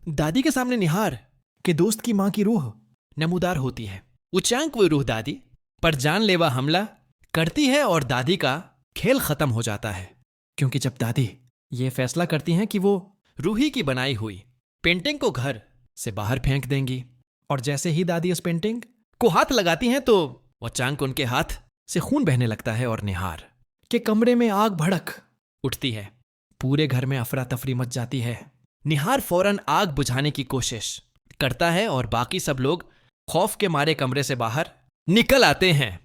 दादी के सामने निहार के दोस्त की मां की रूह नमूदार होती है। उच्चांक वो रूह दादी पर जानलेवा हमला करती है और दादी का खेल खत्म हो जाता है, क्योंकि जब दादी ये फैसला करती हैं कि वो रूही की बनाई हुई पेंटिंग को घर से बाहर फेंक देंगी, और जैसे ही दादी उस पेंटिंग को हाथ लगाती हैं तो उच्चांक उनके हाथ से खून बहने लगता है और निहार के कमरे में आग भड़क उठती है। पूरे घर में अफरा तफरी मच जाती है। निहार फौरन आग बुझाने की कोशिश करता है और बाकी सब लोग खौफ के मारे कमरे से बाहर निकल आते हैं,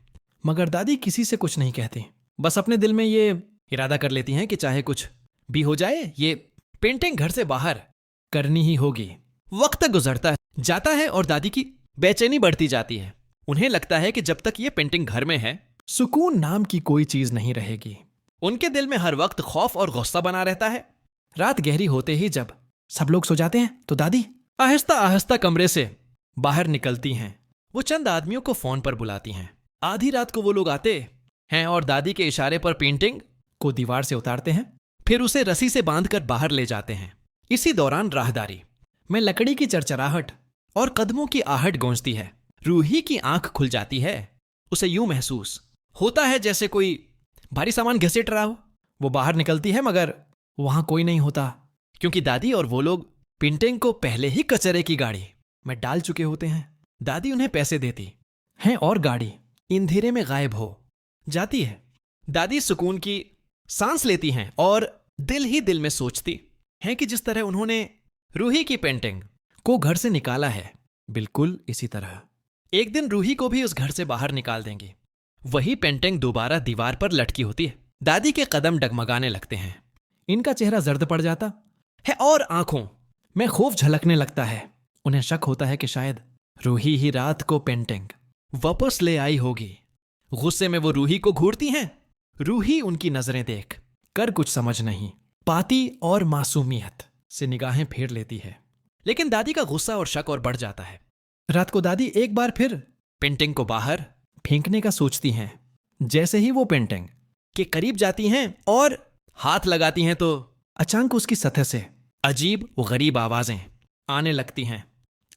मगर दादी किसी से कुछ नहीं कहती। बस अपने दिल में ये इरादा कर लेती हैं कि चाहे कुछ भी हो जाए ये पेंटिंग घर से बाहर करनी ही होगी। वक्त गुजरता जाता है और दादी की बेचैनी बढ़ती जाती है। उन्हें लगता है कि जब तक ये पेंटिंग घर में है सुकून नाम की कोई चीज नहीं रहेगी। उनके दिल में हर वक्त खौफ और गुस्सा बना रहता है। रात गहरी होते ही जब सब लोग सो जाते हैं तो दादी आहिस्ता आहिस्ता कमरे से बाहर निकलती हैं। वो चंद आदमियों को फोन पर बुलाती हैं। आधी रात को वो लोग आते हैं और दादी के इशारे पर पेंटिंग को दीवार से उतारते हैं, फिर उसे रस्सी से बांधकर बाहर ले जाते हैं। इसी दौरान राहदारी में लकड़ी की चरचराहट और कदमों की आहट गूंजती है। रूही की आंख खुल जाती है। उसे यूं महसूस होता है जैसे कोई भारी सामान घसीट रहा हो। वो बाहर निकलती है मगर वहां कोई नहीं होता, क्योंकि दादी और वो लोग पेंटिंग को पहले ही कचरे की गाड़ी में डाल चुके होते हैं। दादी उन्हें पैसे देती हैं और गाड़ी अंधेरे में गायब हो जाती है। दादी सुकून की सांस लेती हैं और दिल ही दिल में सोचती हैं कि जिस तरह उन्होंने रूही की पेंटिंग को घर से निकाला है, बिल्कुल इसी तरह एक दिन रूही को भी उस घर से बाहर निकाल देंगी। वही पेंटिंग दोबारा दीवार पर लटकी होती है। दादी के कदम डगमगाने लगते हैं। इनका चेहरा जर्द पड़ जाता है और आंखों में खौफ झलकने लगता है। उन्हें शक होता है कि शायद रूही ही रात को पेंटिंग वापस ले आई होगी। गुस्से में वो रूही को घूरती हैं। रूही उनकी नजरें देख कर कुछ समझ नहीं पाती और मासूमियत से निगाहें फेर लेती है। लेकिन दादी का गुस्सा और शक और बढ़ जाता है। रात को दादी एक बार फिर पेंटिंग को बाहर फेंकने का सोचती हैं। जैसे ही वो पेंटिंग के करीब जाती हैं और हाथ लगाती हैं तो अचानक उसकी सतह से अजीब व गरीब आवाजें आने लगती हैं।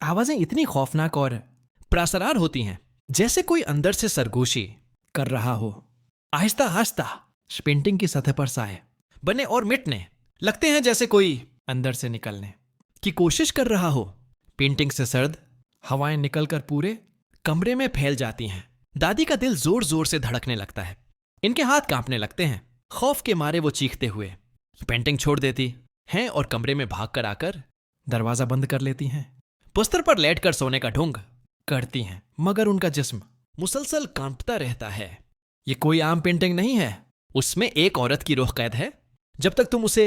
आवाजें इतनी खौफनाक और प्रासरार होती हैं जैसे कोई अंदर से सरगोशी कर रहा हो। आहिस्ता आहिस्ता पेंटिंग की सतह पर साए बने और मिटने लगते हैं, जैसे कोई अंदर से निकलने की कोशिश कर रहा हो। पेंटिंग से सर्द हवाएं निकलकर पूरे कमरे में फैल जाती हैं। दादी का दिल जोर जोर से धड़कने लगता है। इनके हाथ कांपने लगते हैं। खौफ के मारे वो चीखते हुए पेंटिंग छोड़ देती हैं और कमरे में भागकर आकर दरवाजा बंद कर लेती हैं। बिस्तर पर लेटकर सोने का ढोंग करती हैं, मगर उनका जिस्म मुसलसल कांपता रहता है। ये कोई आम पेंटिंग नहीं है। उसमें एक औरत की रूह कैद है। जब तक तुम उसे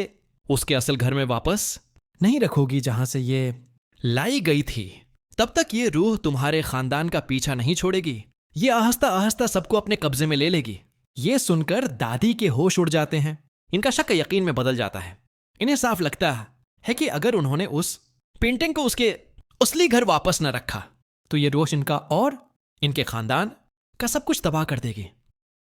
उसके असल घर में वापस नहीं रखोगी जहां से ये लाई गई थी, तब तक ये रूह तुम्हारे खानदान का पीछा नहीं छोड़ेगी। ये आहिस्ता आहिस्ता सबको अपने कब्जे में ले लेगी। ये सुनकर दादी के होश उड़ जाते हैं। इनका शक यकीन में बदल जाता है। इन्हें साफ लगता है कि अगर उन्होंने उस पेंटिंग को उसके असली घर वापस न रखा तो ये रोश इनका और इनके खानदान का सब कुछ तबाह कर देगी।